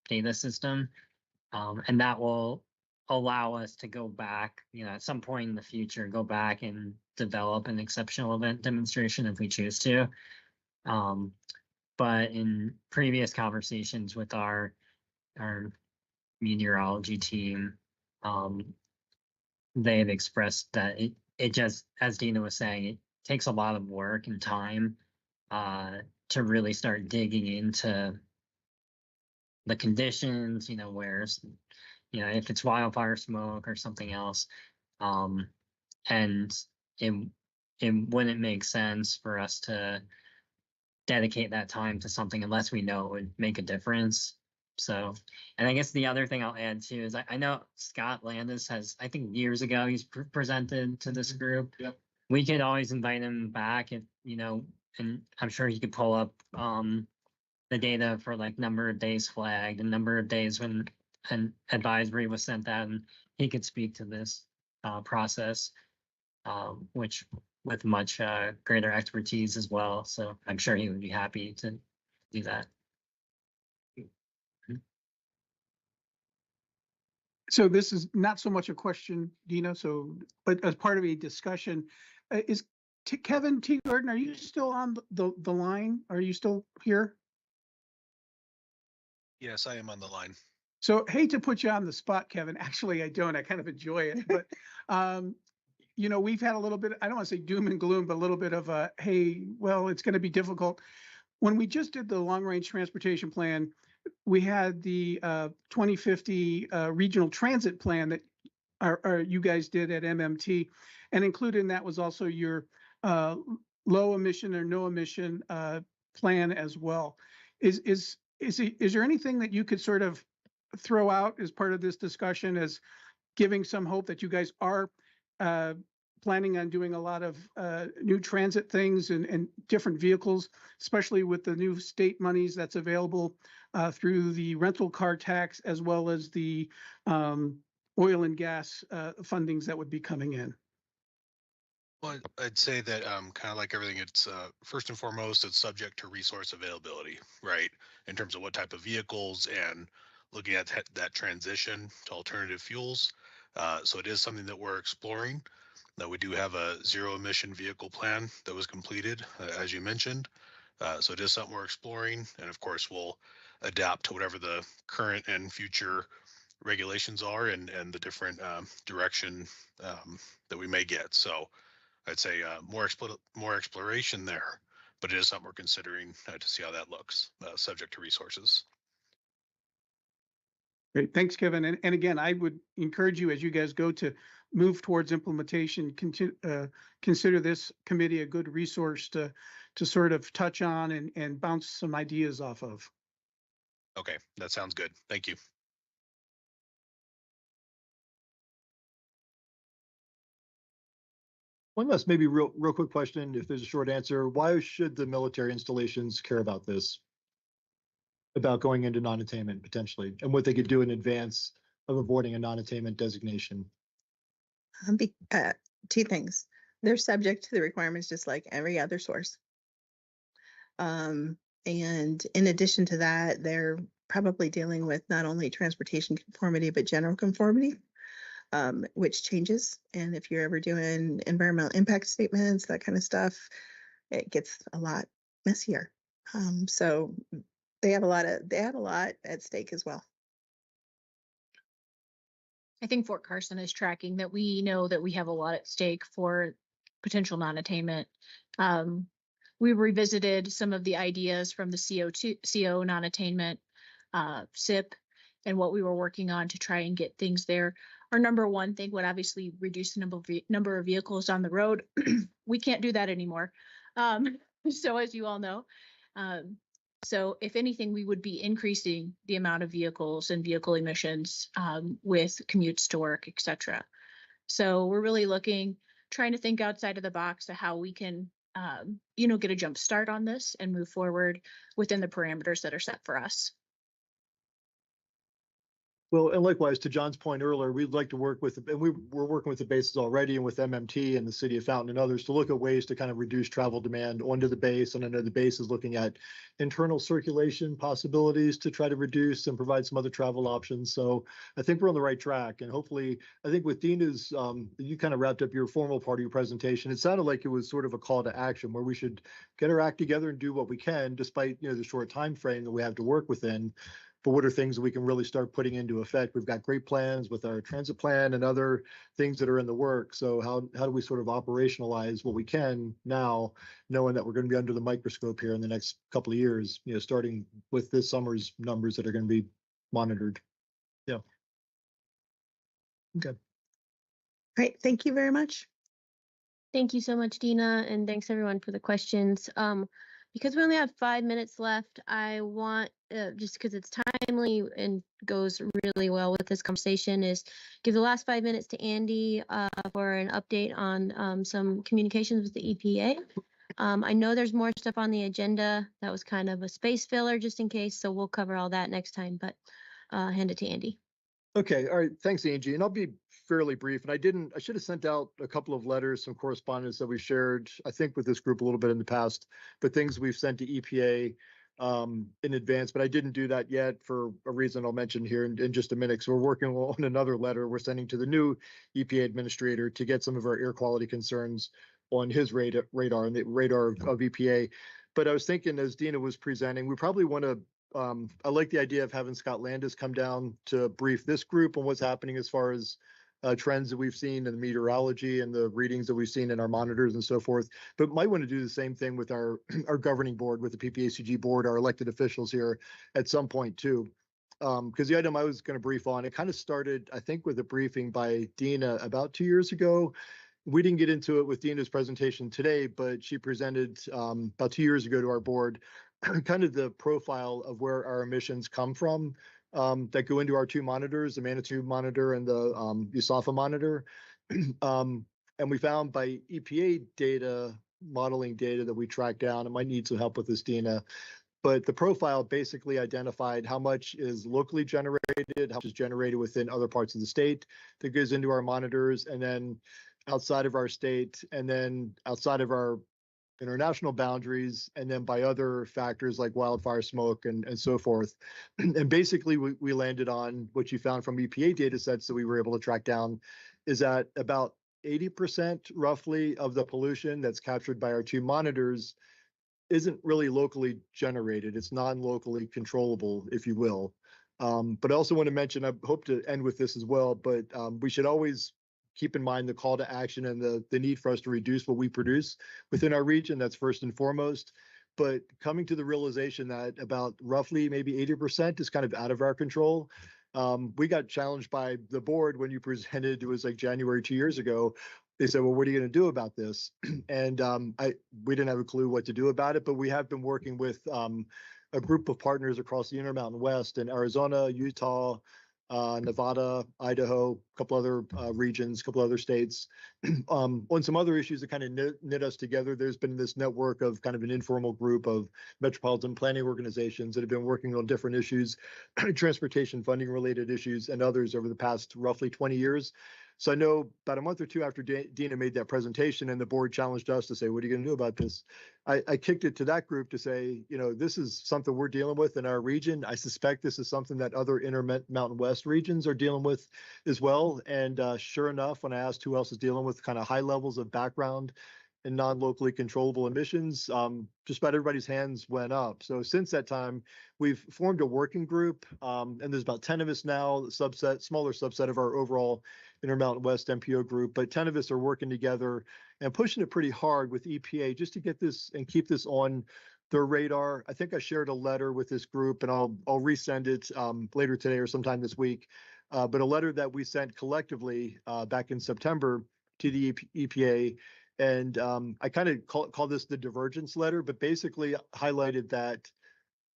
data system. And that will allow us to go back, at some point in the future, go back and develop an exceptional event demonstration if we choose to. But in previous conversations with our meteorology team, they have expressed that it just, as Dina was saying, it takes a lot of work and time to really start digging into the conditions, where, if it's wildfire smoke or something else. And it wouldn't make sense for us to dedicate that time to something unless we know it would make a difference. So, and I guess the other thing I'll add too is I know Scott Landis has, I think years ago, he's presented to this group. Yep. We could always invite him back if, and I'm sure he could pull up the data for like number of days flagged and number of days when an advisory was sent out, and he could speak to this process, which with much greater expertise as well. So I'm sure he would be happy to do that. So this is not so much a question, Dina, but as part of a discussion, Kevin Teagarden, are you still on the line? Are you still here? Yes, I am on the line. So hate to put you on the spot, Kevin. Actually, I don't. I kind of enjoy it. But, we've had a little bit, I don't want to say doom and gloom, but a little bit of a, hey, well, it's going to be difficult. When we just did the long range transportation plan, we had the 2050 regional transit plan that you guys did at MMT, and included in that was also your low emission or no emission plan as well. Is there anything that you could sort of throw out as part of this discussion as giving some hope that you guys are planning on doing a lot of new transit things and different vehicles, especially with the new state monies that's available through the rental car tax, as well as the oil and gas fundings that would be coming in? Well, I'd say that kind of like everything, it's first and foremost, it's subject to resource availability, right? In terms of what type of vehicles and looking at that transition to alternative fuels. So it is something that we're exploring. Now, we do have a zero emission vehicle plan that was completed, as you mentioned. So it is something we're exploring. And of course, we'll adapt to whatever the current and future regulations are and the different direction that we may get. So I'd say more exploration there, but it is something we're considering to see how that looks, subject to resources. Great, thanks, Kevin. And again, I would encourage you as you guys go to move towards implementation, consider this committee a good resource to sort of touch on and bounce some ideas off of. Okay, that sounds good. Thank you. One last maybe real quick question, if there's a short answer. Why should the military installations care about this? About going into non-attainment potentially, and what they could do in advance of avoiding a non-attainment designation? Two things. They're subject to the requirements just like every other source. And in addition to that, they're probably dealing with not only transportation conformity, but general conformity, which changes. And if you're ever doing environmental impact statements, that kind of stuff, it gets a lot messier. So they have a lot at stake as well. I think Fort Carson is tracking that. We know that we have a lot at stake for potential non-attainment. We revisited some of the ideas from the CO non-attainment SIP and what we were working on to try and get things there. Our number one thing would obviously reduce the number of vehicles on the road. We can't do that anymore. So as you all know, so if anything, we would be increasing the amount of vehicles and vehicle emissions with commutes to work, et cetera. So we're really trying to think outside of the box of how we can, get a jump start on this and move forward within the parameters that are set for us. Well, and likewise, to John's point earlier, we'd like to work with, and we're working with the bases already and with MMT and the city of Fountain and others to look at ways to kind of reduce travel demand onto the base. And I know the base is looking at internal circulation possibilities to try to reduce and provide some other travel options. So I think we're on the right track. And hopefully, I think with Dina's, you kind of wrapped up your formal part of your presentation. It sounded like it was sort of a call to action where we should get our act together and do what we can, despite the short time frame that we have to work within. But what are things that we can really start putting into effect? We've got great plans with our transit plan and other things that are in the work. So how do we sort of operationalize what we can now, knowing that we're going to be under the microscope here in the next couple of years, starting with this summer's numbers that are going to be monitored. Yeah. Okay. Great. Thank you very much. Thank you so much, Dina, and thanks everyone for the questions. because we only have 5 minutes left, I want, just because it's timely and goes really well with this conversation, is give the last 5 minutes to Andy for an update on some communications with the EPA. I know there's more stuff on the agenda. That was kind of a space filler just in case, so we'll cover all that next time, but hand it to Andy. Okay, all right, thanks, Angie, and I'll be fairly brief. And I should have sent out a couple of letters, some correspondence that we shared, I think, with this group a little bit in the past, but things we've sent to EPA in advance, but I didn't do that yet for a reason I'll mention here in just a minute. So we're working on another letter we're sending to the new EPA administrator to get some of our air quality concerns on his radar and the radar of EPA. But I was thinking, as Dina was presenting, we probably want to I like the idea of having Scott Landis come down to brief this group on what's happening as far as trends that we've seen in the meteorology and the readings that we've seen in our monitors and so forth. But might want to do the same thing with our governing board, with the PPACG board, our elected officials here at some point too. Because the item I was going to brief on, it kind of started, I think, with a briefing by Dina about 2 years ago. We didn't get into it with Dina's presentation today, but she presented about 2 years ago to our board kind of the profile of where our emissions come from that go into our two monitors, the Manitou monitor and the USAFA monitor. And we found by EPA data, modeling data that we tracked down, it might need some help with this, Dina, but the profile basically identified how much is locally generated, how much is generated within other parts of the state that goes into our monitors, and then outside of our state, and then outside of our international boundaries, and then by other factors like wildfire smoke and so forth. And basically we landed on what you found from EPA data sets that we were able to track down is that about 80% roughly of the pollution that's captured by our two monitors isn't really locally generated. It's non-locally controllable, if you will. But I also want to mention, I hope to end with this as well, but we should always keep in mind the call to action and the need for us to reduce what we produce within our region. That's first and foremost. But coming to the realization that about roughly maybe 80% is kind of out of our control. We got challenged by the board when you presented, it was like January 2 years ago. They said, well, what are you going to do about this? And we didn't have a clue what to do about it, but we have been working with a group of partners across the Intermountain West in Arizona, Utah, Nevada, Idaho, a couple other regions, a couple other states, on some other issues that kind of knit us together. There's been this network of kind of an informal group of metropolitan planning organizations that have been working on different issues, transportation funding related issues, and others over the past roughly 20 years. So I know about a month or two after Dina made that presentation and the board challenged us to say, what are you going to do about this? I kicked it to that group to say, you know, this is something we're dealing with in our region. I suspect this is something that other Intermountain West regions are dealing with as well. And sure enough, when I asked who else is dealing with kind of high levels of background and non-locally controllable emissions, just about everybody's hands went up. So since that time, we've formed a working group, and there's about 10 of us now, smaller subset of our overall Intermountain West MPO group, but 10 of us are working together and pushing it pretty hard with EPA just to get this and keep this on their radar. I think I shared a letter with this group, and I'll resend it later today or sometime this week, but a letter that we sent collectively back in September to the EPA. And I kind of call this the divergence letter, but basically highlighted that,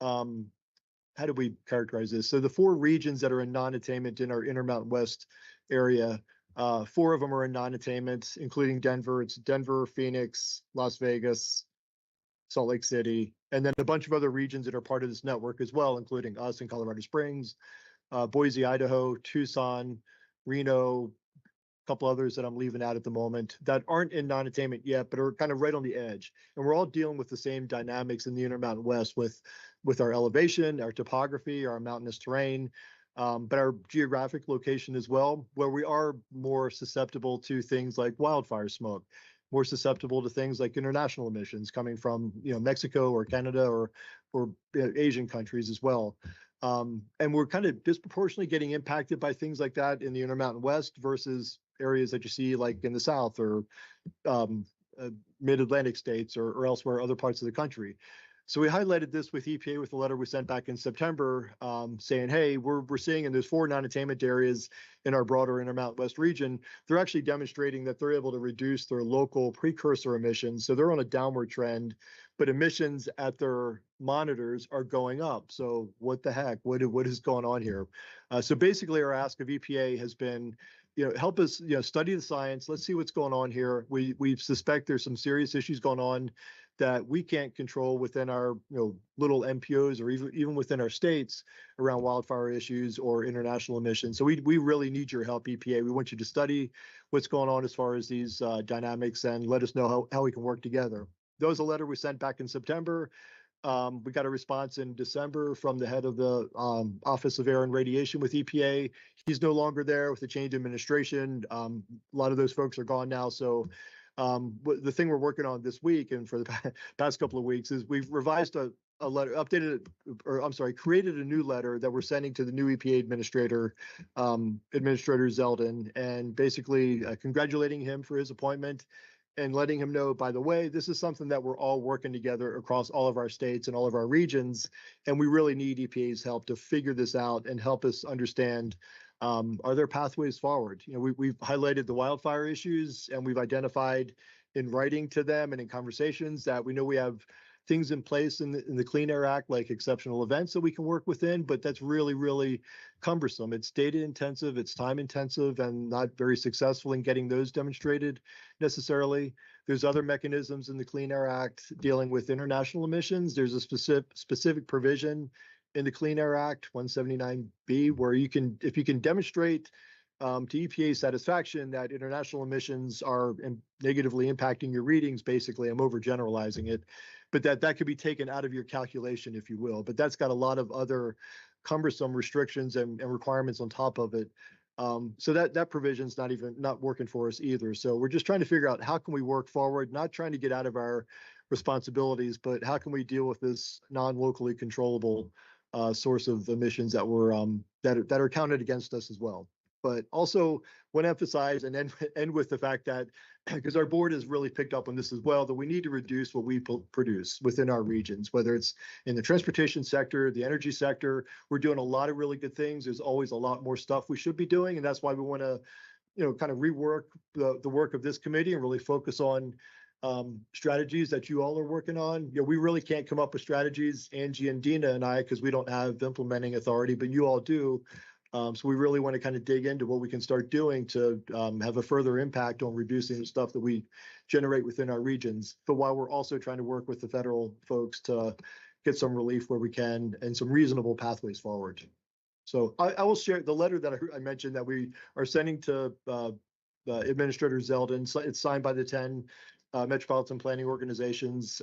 how do we characterize this? So the 4 regions that are in non-attainment in our Intermountain West area, 4 of them are in non-attainment, including Denver. It's Denver, Phoenix, Las Vegas, Salt Lake City, and then a bunch of other regions that are part of this network as well, including us in Colorado Springs, Boise, Idaho, Tucson, Reno, couple others that I'm leaving out at the moment that aren't in non-attainment yet, but are kind of right on the edge. And we're all dealing with the same dynamics in the Intermountain West with our elevation, our topography, our mountainous terrain, but our geographic location as well, where we are more susceptible to things like wildfire smoke, more susceptible to things like international emissions coming from, you know, Mexico or Canada or Asian countries as well. And we're kind of disproportionately getting impacted by things like that in the Intermountain West versus areas that you see like in the South or mid-Atlantic states or elsewhere, other parts of the country. So we highlighted this with EPA with the letter we sent back in September, saying, hey, we're seeing in those 4 non-attainment areas in our broader Intermountain West region, they're actually demonstrating that they're able to reduce their local precursor emissions. So they're on a downward trend, but emissions at their monitors are going up. So what the heck? What is going on here? So basically, our ask of EPA has been, help us, study the science. Let's see what's going on here. We suspect there's some serious issues going on that we can't control within our little MPOs or even within our states around wildfire issues or international emissions. So we really need your help, EPA. We want you to study what's going on as far as these dynamics and let us know how we can work together. That was a letter we sent back in September. We got a response in December from the head of the Office of Air and Radiation with EPA. He's no longer there with the change in administration. A lot of those folks are gone now. So the thing we're working on this week and for the past couple of weeks is we've revised a letter, created a new letter that we're sending to the new EPA administrator, Administrator Zeldin, and basically congratulating him for his appointment and letting him know, by the way, this is something that we're all working together across all of our states and all of our regions, and we really need EPA's help to figure this out and help us understand, are there pathways forward? We've highlighted the wildfire issues, and we've identified in writing to them and in conversations that we know we have things in place in the Clean Air Act, like exceptional events that we can work within, but that's really, really cumbersome. It's data intensive, it's time intensive, and not very successful in getting those demonstrated necessarily. There's other mechanisms in the Clean Air Act dealing with international emissions. There's a specific provision in the Clean Air Act 179B where if you can demonstrate to EPA satisfaction that international emissions are negatively impacting your readings, basically, I'm overgeneralizing it, but that could be taken out of your calculation, if you will. But that's got a lot of other cumbersome restrictions and requirements on top of it. So that provision's not working for us either. So we're just trying to figure out how can we work forward, not trying to get out of our responsibilities, but how can we deal with this non-locally controllable source of emissions that are counted against us as well. But also want to emphasize and end with the fact that, because our board has really picked up on this as well, that we need to reduce what we produce within our regions, whether it's in the transportation sector, the energy sector. We're doing a lot of really good things. There's always a lot more stuff we should be doing. And that's why we want to, kind of rework the work of this committee and really focus on strategies that you all are working on. We really can't come up with strategies, Angie and Dina and I, because we don't have implementing authority, but you all do. So we really want to kind of dig into what we can start doing to have a further impact on reducing the stuff that we generate within our regions. But while we're also trying to work with the federal folks to get some relief where we can and some reasonable pathways forward. So I will share the letter that I mentioned that we are sending to Administrator Zeldin. It's signed by the 10 metropolitan planning organizations.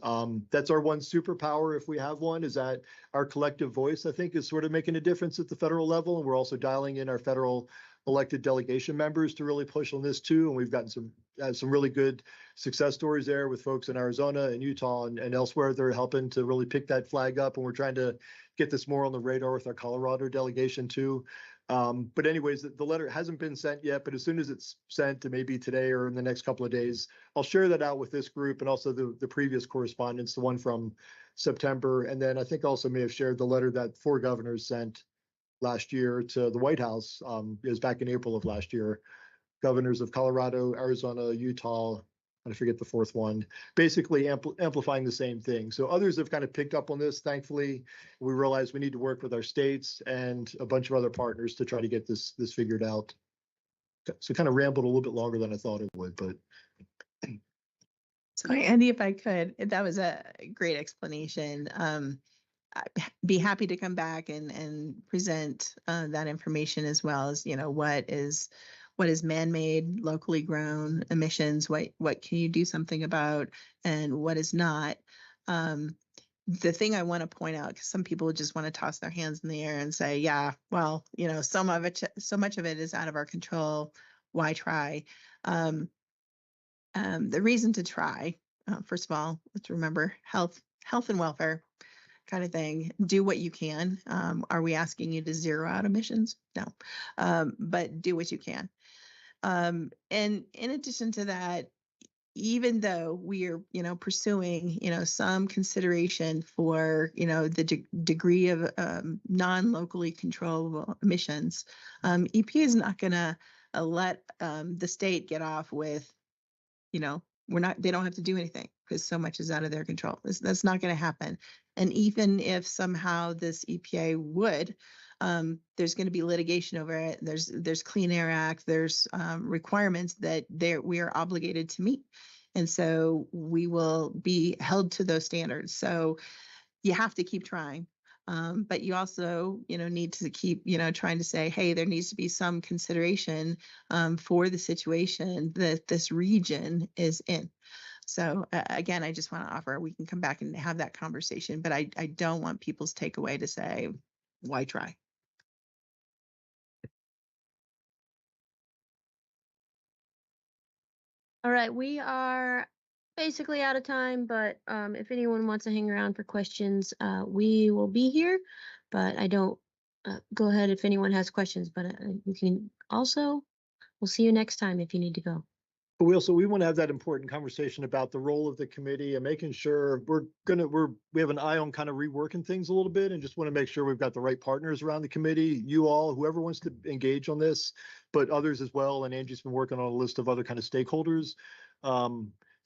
That's our one superpower, if we have one, is that our collective voice, I think, is sort of making a difference at the federal level. And we're also dialing in our federal elected delegation members to really push on this too. And we've gotten some really good success stories there with folks in Arizona and Utah and elsewhere. They're helping to really pick that flag up. And we're trying to get this more on the radar with our Colorado delegation too. But anyways, the letter hasn't been sent yet, but as soon as it's sent, maybe today or in the next couple of days, I'll share that out with this group and also the previous correspondence, the one from September. And then I think also may have shared the letter that 4 governors sent last year to the White House. It was back in April of last year. Governors of Colorado, Arizona, Utah, I forget the 4th one, basically amplifying the same thing. So others have kind of picked up on this, thankfully. We realize we need to work with our states and a bunch of other partners to try to get this figured out. So kind of rambled a little bit longer than I thought it would, but. So Andy, if I could, that was a great explanation. I'd be happy to come back and present that information as well as, what is man-made, locally grown emissions, what can you do something about, and what is not. The thing I want to point out, because some people just want to toss their hands in the air and say, yeah, well, so much of it is out of our control. Why try? The reason to try, first of all, let's remember health and welfare kind of thing. Do what you can. Are we asking you to zero out emissions? No, but do what you can. And in addition to that, even though we are, pursuing, some consideration for, the degree of non-locally controllable emissions, EPA is not going to let the state get off with, they don't have to do anything because so much is out of their control. That's not going to happen. And even if somehow this EPA would, there's going to be litigation over it. There's Clean Air Act. There's requirements that we are obligated to meet. And so we will be held to those standards. So you have to keep trying. But you also, need to keep, trying to say, hey, there needs to be some consideration for the situation that this region is in. So again, I just want to offer, we can come back and have that conversation, but I don't want people's takeaway to say, why try? All right, we are basically out of time, but if anyone wants to hang around for questions, we will be here. But I don't, go ahead if anyone has questions, but you can also, we'll see you next time if you need to go. But we want to have that important conversation about the role of the committee and making sure we have an eye on kind of reworking things a little bit, and just want to make sure we've got the right partners around the committee, you all, whoever wants to engage on this, but others as well. And Angie's been working on a list of other kind of stakeholders.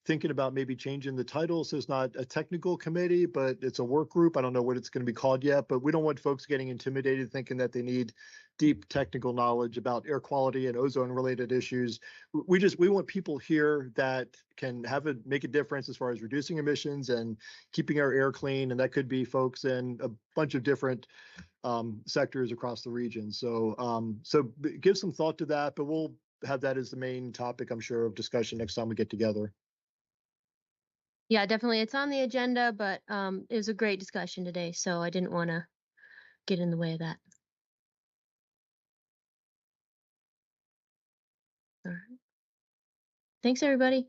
Thinking about maybe changing the title so it's not a technical committee, but it's a work group. I don't know what it's going to be called yet, but we don't want folks getting intimidated thinking that they need deep technical knowledge about air quality and ozone related issues. We want people here that can make a difference as far as reducing emissions and keeping our air clean. And that could be folks in a bunch of different sectors across the region. So give some thought to that, but we'll have that as the main topic, I'm sure, of discussion next time we get together. Yeah, definitely. It's on the agenda, but it was a great discussion today, so I didn't want to get in the way of that. All right. Thanks, everybody.